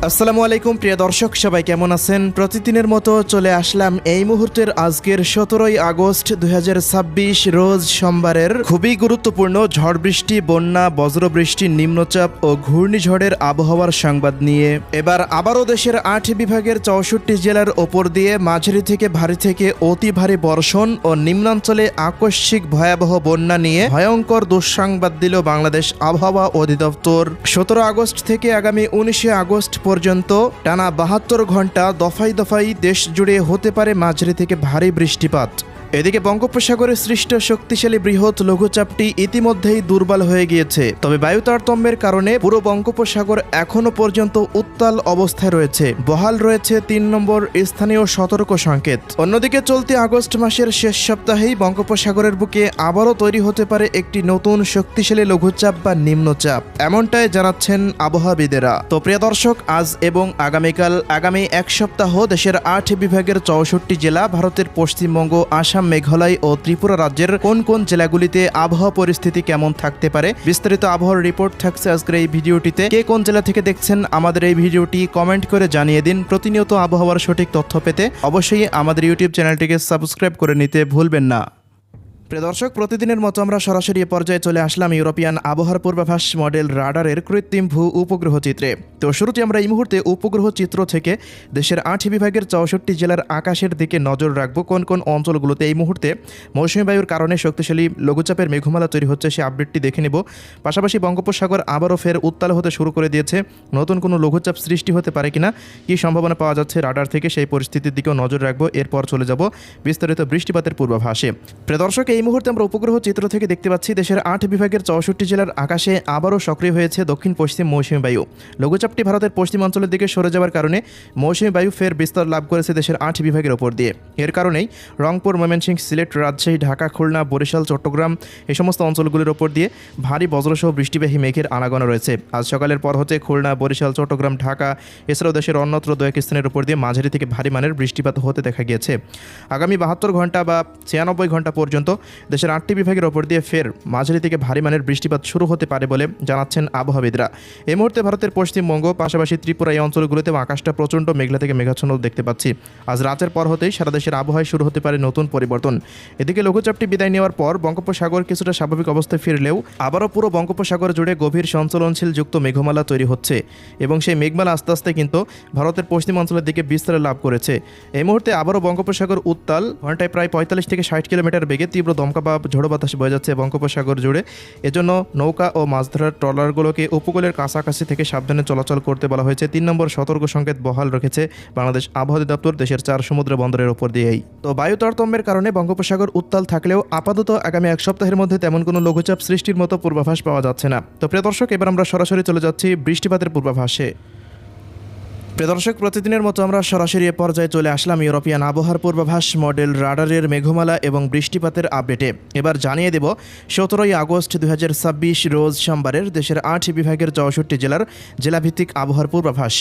আসসালামু আলাইকুম প্রিয় দর্শক, সবাই কেমন আছেন? প্রতিদিনের মতো চলে আসলাম এই মুহূর্তের আজকের 17ই আগস্ট 2026 রোজ সোমবারের খুবই গুরুত্বপূর্ণ ঝড় বৃষ্টি, বন্যা, বজ্রবৃষ্টি, নিম্নচাপ ও ঘূর্ণিঝড়ের আবহাওয়ার সংবাদ নিয়ে। এবার আবারও দেশের 8 বিভাগের 64 জেলার ওপর দিয়ে মাঝারি থেকে ভারী থেকে অতি ভারী বর্ষণ ও নিম্নাঞ্চলে আকস্মিক ভয়াবহ বন্যা নিয়ে ভয়ঙ্কর দুঃসংবাদ দিল বাংলাদেশ আবহাওয়া অধিদপ্তর। 17 আগস্ট থেকে আগামী 19 আগস্ট পর্যন্ত টানা 72 ঘন্টা দফায় দফায় দেশ জুড়ে হতে পারে মাঝারি থেকে ভারী বৃষ্টিপাত। এদিকে বঙ্গোপসাগরে সৃষ্ট শক্তিশালী বৃহৎ লঘুচাপটি ইতিমধ্যেই দুর্বল হয়ে গিয়েছে, তবে বায়ু তারতম্যের কারণে পুরো বঙ্গোপসাগর এখনও পর্যন্ত উত্তাল অবস্থায় রয়েছে। বহাল রয়েছে 3 নম্বর স্থানীয় সতর্ক সংকেত। অন্যদিকে চলতি আগস্ট মাসের শেষ সপ্তাহেই বঙ্গোপসাগরের বুকে আবারও তৈরি হতে পারে একটি নতুন শক্তিশালী লঘুচাপ বা নিম্নচাপ, এমনটাই জানাচ্ছেন আবহাওয়াবিদেরা। তো প্রিয় দর্শক, আজ এবং আগামী এক সপ্তাহ দেশের 8 বিভাগের 64 জেলা, ভারতের পশ্চিমবঙ্গ, আসাম, মেঘালয় ও ত্রিপুরা রাজ্যের কোন কোন জেলাগুলিতে আবহাওয়া পরিস্থিতি কেমন থাকতে পারে বিস্তারিত আবহাওয়ার রিপোর্ট থাকছে আজকের এই ভিডিওটিতে। কে কোন জেলা থেকে দেখছেন আমাদের এই ভিডিওটি কমেন্ট করে জানিয়ে দিন। প্রতিনিয়ত আবহাওয়ার সঠিক তথ্য পেতে অবশ্যই আমাদের ইউটিউব চ্যানেলটিকে সাবস্ক্রাইব করে নিতে ভুলবেন না। প্রিয় দর্শক, প্রতিদিনের মতো আমরা সরাসরি পর্যায়ে চলে আসলাম ইউরোপিয়ান আবহাওয়ার পূর্বাভাস মডেল রাডারের কৃত্রিম ভূ উপগ্রহ চিত্রে। তো শুরুতে আমরা এই মুহূর্তে উপগ্রহ চিত্র থেকে দেশের 8 বিভাগের 64 জেলার আকাশের দিকে নজর রাখবো। কোন কোন অঞ্চলগুলোতে এই মুহূর্তে মৌসুমী বায়ুর কারণে শক্তিশালী লঘুচাপের মেঘমালা তৈরি হচ্ছে সে আপডেটটি দেখে নেব। পাশাপাশি বঙ্গোপসাগর আবারও ফের উত্তাল হতে শুরু করে দিয়েছে। নতুন কোনো লঘুচাপ সৃষ্টি হতে পারে কিনা, কী সম্ভাবনা পাওয়া যাচ্ছে রাডার থেকে, সেই পরিস্থিতির দিকেও নজর রাখবো। এরপর চলে যাব বিস্তারিত বৃষ্টিপাতের পূর্বাভাসে। প্রিয় দর্শক, এই মুহূর্তে আমরা উপগ্রহ চিত্র থেকে দেখতে পাচ্ছি দেশের 8 বিভাগের 64 জেলার আকাশে আবারও সক্রিয় হয়েছে দক্ষিণ পশ্চিম মৌসুমী বায়ু। লঘুচাপটি ভারতের পশ্চিমাঞ্চলের দিকে সরে যাওয়ার কারণে মৌসুমী বায়ু ফের বিস্তার লাভ করেছে দেশের 8 বিভাগের ওপর দিয়ে। এর কারণেই রংপুর, ময়মনসিংহ, সিলেট, রাজশাহী, ঢাকা, খুলনা, বরিশাল, চট্টগ্রাম এই সমস্ত অঞ্চলগুলির ওপর দিয়ে ভারী বজ্রসহ বৃষ্টিবাহী মেঘের আনাগোনা রয়েছে। আজ সকালের পর হতে খুলনা, বরিশাল, চট্টগ্রাম, ঢাকা এছাড়াও দেশের অন্যত্র 2-1 স্থানের উপর দিয়ে মাঝারি থেকে ভারী মানের বৃষ্টিপাত হতে দেখা গিয়েছে। আগামী 72 ঘন্টা বা 96 ঘন্টা পর্যন্ত দেশের 8টি বিভাগের ওপর দিয়ে ফের মাঝারি থেকে ভারী মানের বৃষ্টিপাত শুরু হতে পারে বলে জানাচ্ছেন আবহাওয়াবিদরা। এই মুহূর্তে ভারতের পশ্চিমবঙ্গ, পাশাপাশি ত্রিপুরা এই অঞ্চলগুলোতে আকাশটা প্রচণ্ড মেঘলা থেকে মেঘাচ্ছন্ন দেখতে পাচ্ছি। আজ রাতের পর হতেই সারা দেশের আবহাওয়ায় শুরু হতে পারে নতুন পরিবর্তন। এদিকে লঘুচাপটি বিদায় নেওয়ার পর বঙ্গোপসাগর কিছুটা স্বাভাবিক অবস্থায় ফিরলেও আবারও পুরো বঙ্গোপসাগর জুড়ে গভীর সঞ্চলনশীল যুক্ত মেঘমালা তৈরি হচ্ছে এবং সেই মেঘমালা আস্তে আস্তে কিন্তু ভারতের পশ্চিমাঞ্চলের দিকে বিস্তার লাভ করেছে। এই মুহূর্তে আবারও বঙ্গোপসাগর উত্তাল, ঘন্টায় প্রায় 45 থেকে 60 কিলোমিটার বেগে তীব্র দমকা বা ঝোড়ো বাতাস বয়ে যাচ্ছে বঙ্গোপসাগর জুড়ে। এজন্য নৌকা ও মাছ ধরার ট্রলারগুলোকে উপকূলের কাছাকাছি থেকে সাবধানে চলাচল করতে বলা হয়েছে। 3 নম্বর সতর্ক সংকেত বহাল রেখেছে বাংলাদেশ আবহাওয়া অধিদপ্তর দেশের 4 সমুদ্র বন্দরের ওপর দিয়েই। তো বায়ু তারতম্যের কারণে বঙ্গোপসাগর উত্তাল থাকলেও আপাতত আগামী এক সপ্তাহের মধ্যে তেমন কোনো লঘুচাপ সৃষ্টির মতো পূর্বাভাস পাওয়া যাচ্ছে না। তো প্রিয় দর্শক, এবার আমরা সরাসরি চলে যাচ্ছি বৃষ্টিপাতের পূর্বাভাসে। প্রিয় দর্শক, প্রতিদিনের মতো আমরা সরাসরি পর্যায়ে চলে আসলাম ইউরোপিয়ান আবহাওয়ার পূর্বাভাস মডেল রাডারের মেঘমালা এবং বৃষ্টিপাতের আপডেটে। এবার জানিয়ে দেব 17ই আগস্ট 2026 রোজ সোমবারের দেশের 8 বিভাগের 64 জেলার জেলাভিত্তিক আবহাওয়ার পূর্বাভাস।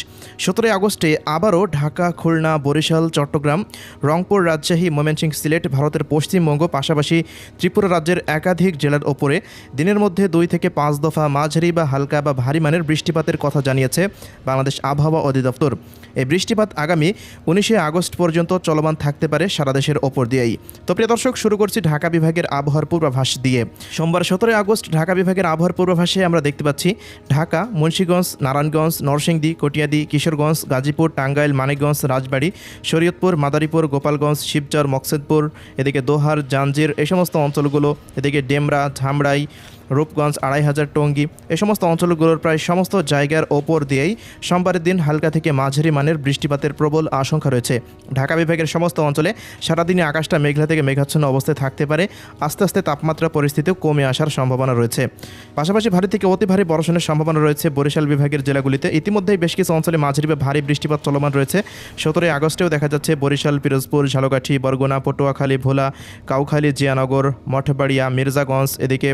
17ই আগস্টে আবারও ঢাকা, খুলনা, বরিশাল, চট্টগ্রাম, রংপুর, রাজশাহী, ময়মনসিংহ, সিলেট, ভারতের পশ্চিমবঙ্গ, পাশাপাশি ত্রিপুরা রাজ্যের একাধিক জেলার ওপরে দিনের মধ্যে 2 থেকে 5 দফা মাঝারি বা হালকা বা ভারী মানের বৃষ্টিপাতের কথা জানিয়েছে বাংলাদেশ আবহাওয়া অধিদপ্তর। এই বৃষ্টিপাত আগামী 19 আগস্ট পর্যন্ত চলমান থাকতে পারে সারা দেশের ওপর দিয়েই। তো প্রিয় দর্শক, শুরু করছি ঢাকা বিভাগের আবহাওয়ার পূর্বাভাস দিয়ে। সোমবার 17 আগস্ট ঢাকা বিভাগের আবহাওয়ার পূর্বাভাসে আমরা দেখতে পাচ্ছি ঢাকা, মুন্সিগঞ্জ, নারায়ণগঞ্জ, নরসিংদী, কটিয়াদী, কিশোরগঞ্জ, গাজীপুর, টাঙ্গাইল, মানিকগঞ্জ, রাজবাড়ী, শরীয়তপুর, মাদারীপুর, গোপালগঞ্জ, শিবচর, মকসেদপুর, এদিকে দোহার, জাঞ্জির এই সমস্ত অঞ্চলগুলো, এদিকে ডেমরা, ধামরাই, রূপগঞ্জ, 2500, টঙ্গী এই সমস্ত অঞ্চলগুলোর প্রায় সমস্ত জায়গার ওপর দিয়েই সোমবারের দিন হালকা থেকে মাঝারি মানের বৃষ্টিপাতের প্রবল আশঙ্কা রয়েছে। ঢাকা বিভাগের সমস্ত অঞ্চলে সারাদিনে আকাশটা মেঘলা থেকে মেঘাচ্ছন্ন অবস্থায় থাকতে পারে। আস্তে আস্তে তাপমাত্রা পরিস্থিতিও কমে আসার সম্ভাবনা রয়েছে। পাশাপাশি ভারী থেকে অতি ভারী বর্ষণের সম্ভাবনা রয়েছে বরিশাল বিভাগের জেলাগুলিতে। ইতিমধ্যেই বেশ কিছু অঞ্চলে মাঝারি বা ভারী বৃষ্টিপাত চলমান রয়েছে। 17 আগস্টেও দেখা যাচ্ছে বরিশাল, পিরোজপুর, ঝালকাঠি, বরগুনা, পটুয়াখালী, ভোলা, কাউখালী, জিয়ানগর, মঠবাড়িয়া, মির্জাগঞ্জ, এদিকে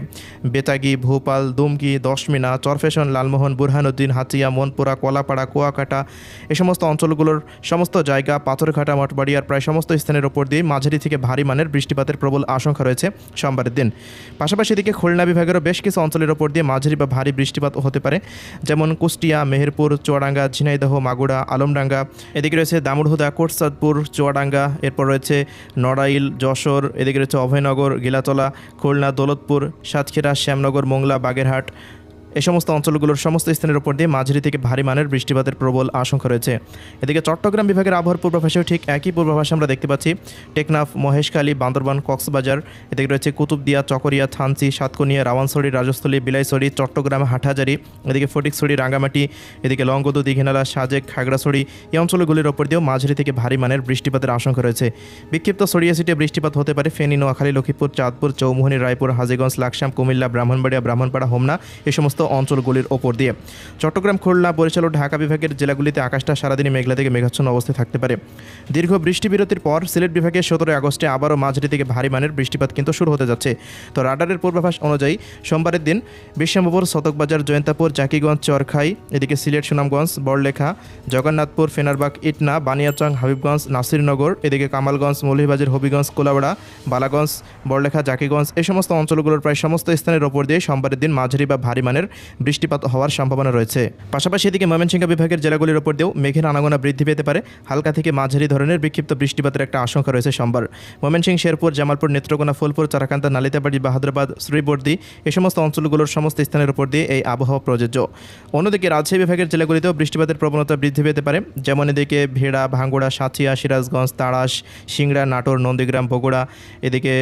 বেতাগি, ভোপাল, দুমকি, দশমিনা, চরফেশন, লালমোহন, বুরহানুদ্দিন, হাতিয়া, মনপুরা, কলাপাড়া, কুয়াকাটা এই সমস্ত অঞ্চলগুলোর সমস্ত জায়গা, পাথরঘাটা, মঠবাড়িয়ার প্রায় সমস্ত স্থানের ওপর দিয়ে মাঝারি থেকে ভারী মানের বৃষ্টিপাতের প্রবল আশঙ্কা রয়েছে সোমবারের দিন। পাশাপাশি এদিকে খুলনা বিভাগেরও বেশ কিছু অঞ্চলের ওপর দিয়ে মাঝারি বা ভারী বৃষ্টিপাত হতে পারে, যেমন কুষ্টিয়া, মেহেরপুর, চুয়াডাঙ্গা, ঝিনাইদহ, মাগুরা, আলমডাঙ্গা, এদিকে রয়েছে দামুড়হুদা, কোটসাদপুর, চুয়াডাঙ্গা, এরপর রয়েছে নড়াইল, যশোর, এদিকে রয়েছে অভয়নগর, গিলাতলা, খুলনা, দৌলতপুর, সাতক্ষীরা, শ্যামনগর, মোংলা, বাগেরহাট এই সমস্ত অঞ্চলগুলোর সমস্ত স্থানের উপর দিয়ে মাঝারি থেকে ভারী মানের বৃষ্টিপাতের প্রবল আশঙ্কা রয়েছে। এদিকে চট্টগ্রাম বিভাগের আবহাওয়ার পূর্বাভাসেও ঠিক একই পূর্বাভাস আমরা দেখতে পাচ্ছি। টেকনাফ, মহেশখালী, বান্দরবান, কক্সবাজার, এদিকে রয়েছে কুতুবদিয়া, চকরিয়া, থানচি, সাতকনিয়া, রাওয়ানছড়ি, রাজস্থলী, বিলাইছড়ি, চট্টগ্রাম, হাটহাজারি, এদিকে ফটিকছড়ি, রাঙ্গামাটি, এদিকে লংগদু, দীঘিনালা, সাজেক, খাগড়াছড়ি এই অঞ্চলগুলির ওপর দিয়েও মাঝারি থেকে ভারী মানের বৃষ্টিপাতের আশঙ্কা রয়েছে। বিক্ষিপ্ত ছড়িয়ে ছিটিয়ে বৃষ্টিপাত হতে পারে ফেনী, নোয়াখালী, লক্ষ্মীপুর, চাঁদপুর, চৌমুহনী, রায়পুর, হাজীগঞ্জ, লাকসাম, কুমিল্লা, ব্রাহ্মণবাড়িয়া, ব্রাহ্মণপাড়া, হোমনা এই সমস্ত অঞ্চলগুলির ওপর দিয়ে। চট্টগ্রাম, খুলনা, বরিশাল ও ঢাকা বিভাগের জেলাগুলিতে আকাশটা সারাদিনই মেঘলা থেকে মেঘাচ্ছন্ন অবস্থায় থাকতে পারে। দীর্ঘ বৃষ্টি বিরতির পর সিলেট বিভাগে 17 আগস্টে আবারও মাঝারি থেকে ভারী মানের বৃষ্টিপাত কিন্তু শুরু হতে যাচ্ছে। তো রাডারের পূর্বাভাস অনুযায়ী সোমবারের দিন বিশ্বম্ভরপুর, সতকবাজার, জয়ন্তাপুর, জাকিগঞ্জ, চরখাই, এদিকে সিলেট, সুনামগঞ্জ, বড়লেখা, জগন্নাথপুর, ফেনারবাগ, ইটনা, বানিয়াচং, হাবিবগঞ্জ, নাসিরনগর, এদিকে কামালগঞ্জ, মৌলভীবাজার, হবিগঞ্জ, কোলাউড়া, বালাগঞ্জ, বড়লেখা, জাকিগঞ্জ এই সমস্ত অঞ্চলগুলোর প্রায় সমস্ত স্থানের ওপর দিয়ে সোমবারের দিন মাঝারি বা ভারী মানের বৃষ্টিপাত হওয়ার সম্ভাবনা রয়েছে। পাশাপাশি এদিকে ময়মনসিংহ বিভাগের জেলাগুলির ওপর দিয়েও মেঘের আনাগোনা বৃদ্ধি পেতে পারে। হালকা থেকে মাঝারি ধরনের বিক্ষিপ্ত বৃষ্টিপাতের একটা আশঙ্কা রয়েছে সোমবার। ময়মনসিংহ, শেরপুর, জামালপুর, নেত্রকোনা, ফুলপুর, চারাকান্তা, নালিতাবাড়ি, বাহাদুরাবাদ, শ্রীবর্দী এই সমস্ত অঞ্চলগুলোর সমস্ত স্থানের উপর দিয়ে এই আবহাওয়া প্রযোজ্য। অন্যদিকে রাজশাহী বিভাগের জেলাগুলিতেও বৃষ্টিপাতের প্রবণতা বৃদ্ধি পেতে পারে, যেমন এদিকে ভেড়া, ভাঙ্গুড়া, সাঁথিয়া, সিরাজগঞ্জ, তাড়াশ, সিংড়া, নাটোর, নন্দীগ্রাম, বগুড়া, এদিকে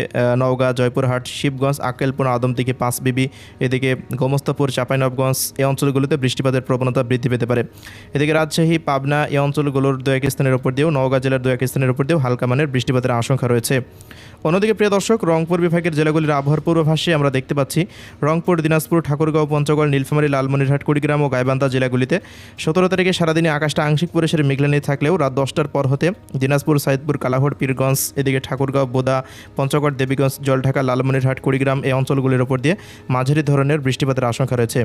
নওগাঁ, জয়পুরহাট, শিবগঞ্জ, আক্কেলপুর, আদমদিঘি, পাঁচবিবি, এদিকে গোমস্তাপুর, চাঁপাইনবাবগঞ্জ এই অঞ্চলগুলোতে বৃষ্টিপাতের প্রবণতা বৃদ্ধি পেতে পারে। এদিকে রাজশাহী, পাবনা এই অঞ্চলগুলোর দু এক স্থানের উপর দিয়েও, নওগাঁ জেলার দু এক স্থানের উপর দিয়েও হালকা মানের বৃষ্টিপাতের আশঙ্কা রয়েছে। অন্যদিকে প্রিয় দর্শক, রংপুর বিভাগের জেলাগুলির আবহাওয়ার পূর্বাভাসে আমরা দেখতে পাচ্ছি রংপুর, দিনাজপুর, ঠাকুরগাঁও, পঞ্চগড়, নীলফামারী, লালমনিরহাট, কুড়িগ্রাম ও গাইবান্ধা জেলাগুলিতে 17 তারিখে সারাদিনে আকাশটা আংশিক পরিসরে মেঘলা নিয়ে থাকলেও রাত 10টার পর হতে দিনাজপুর, সাইদপুর, কালাহড়, পীরগঞ্জ, এদিকে ঠাকুরগাঁও, বোদা, পঞ্চগড়, দেবীগঞ্জ, জলঢাকা, লালমনিরহাট, কুড়িগ্রাম এই অঞ্চলগুলির ওপর দিয়ে মাঝারি ধরনের বৃষ্টিপাতের আশঙ্কা রয়েছে।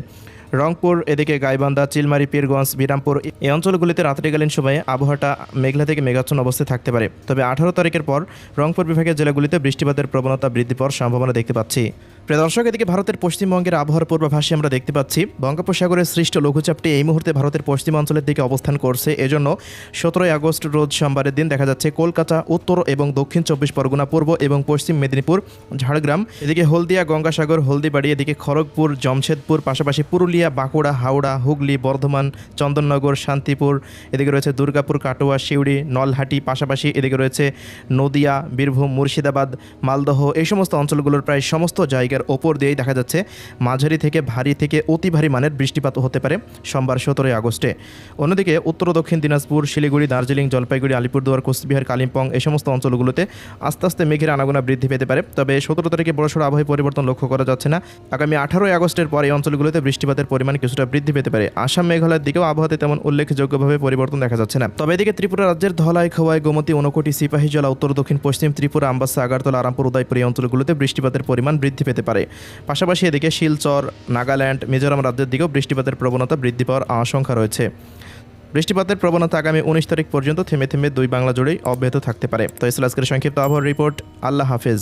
রংপুর, এদিকে গাইবান্ধা, চিলমারি, পীরগঞ্জ, বিরামপুর এই অঞ্চলগুলিতে রাত্রিকালীন সময়ে আবহাওয়াটা মেঘলা থেকে মেঘাচ্ছন্ন অবস্থায় থাকতে পারে। তবে 18 তারিখের পর রংপুর বিভাগের জেলাগুলিতে বৃষ্টিপাতের প্রবণতা বৃদ্ধি পাওয়ার সম্ভাবনা দেখতে পাচ্ছি। প্রিয় দর্শক, এদিকে ভারতের পশ্চিমবঙ্গের আবহাওয়ার পূর্বাভাসে আমরা দেখতে পাচ্ছি বঙ্গোপসাগরের সৃষ্ট লঘুচাপটি এই মুহূর্তে ভারতের পশ্চিমাঞ্চলের দিকে অবস্থান করছে। এজন্য 17 আগস্ট রোজ সোমবারের দিন দেখা যাচ্ছে কলকাতা, উত্তর এবং দক্ষিণ 24 পরগনা, পূর্ব এবং পশ্চিম মেদিনীপুর, ঝাড়গ্রাম, এদিকে হলদিয়া, গঙ্গাসাগর, হলদিবাড়ি, এদিকে খড়গপুর, জমশেদপুর, পাশাপাশি পুরুলিয়া, বাঁকুড়া, হাওড়া, হুগলি, বর্ধমান, চন্দননগর, শান্তিপুর, এদিকে রয়েছে দুর্গাপুর, কাটোয়া, সিউড়ি, নলহাটি, পাশাপাশি এদিকে রয়েছে নদিয়া, বীরভূম, মুর্শিদাবাদ, মালদহ এই সমস্ত অঞ্চলগুলোর প্রায় সমস্ত জায়গার ওপর দিয়েই দেখা যাচ্ছে মাঝারি থেকে ভারী থেকে অতি ভারী মানের বৃষ্টিপাত হতে পারে সোমবার 17 আগস্টে। অন্যদিকে উত্তর ও দক্ষিণ দিনাজপুর, শিলিগুড়ি, দার্জিলিং, জলপাইগুড়ি, আলিপুরদুয়ার, কোচবিহার, কালিম্পং এই সমস্ত অঞ্চলগুলোতে আস্তে আস্তে মেঘের আনাগোনা বৃদ্ধি পেতে পারে। তবে 17 তারিখে বড়সড় আবহাওয়া পরিবর্তন লক্ষ্য করা যাচ্ছে না। আগামী 18 আগস্টের পর এই অঞ্চলগুলোতে বৃষ্টিপাতের পরিমাণ কিছুটা বৃদ্ধি পেতে পারে। আসাম, মেঘালয়ের দিকেও আবহাওয়াতে তেমন উল্লেখযোগ্যভাবে পরিবর্তন দেখা যাচ্ছে না। তবে এদিকে ত্রিপুরা রাজ্যের ধলাই, খোয়াই, গোমতী, ঊনকোটি, সিপাহীজলা, উত্তর দক্ষিণ পশ্চিম ত্রিপুরা, আমবাসা, আগারতলা, আরামপুর, উদয়পুর এই অঞ্চলগুলোতে বৃষ্টিপাতের পরিমাণ বৃদ্ধি পেতে পারে। পাশাপাশি এদিকে শিলচর, নাগাল্যান্ড, মিজোরাম রাজ্যের দিকেও বৃষ্টিপাতের প্রবণতা বৃদ্ধি পাওয়ার আশঙ্কা রয়েছে। বৃষ্টিপাতের প্রবণতা আগামী 19 তারিখ পর্যন্ত থেমে থেমে দুই বাংলা জুড়েই অব্যাহত থাকতে পারে। তো এই ছিল আজকের সংক্ষিপ্ত আবহাওয়ার রিপোর্ট। আল্লাহ হাফেজ।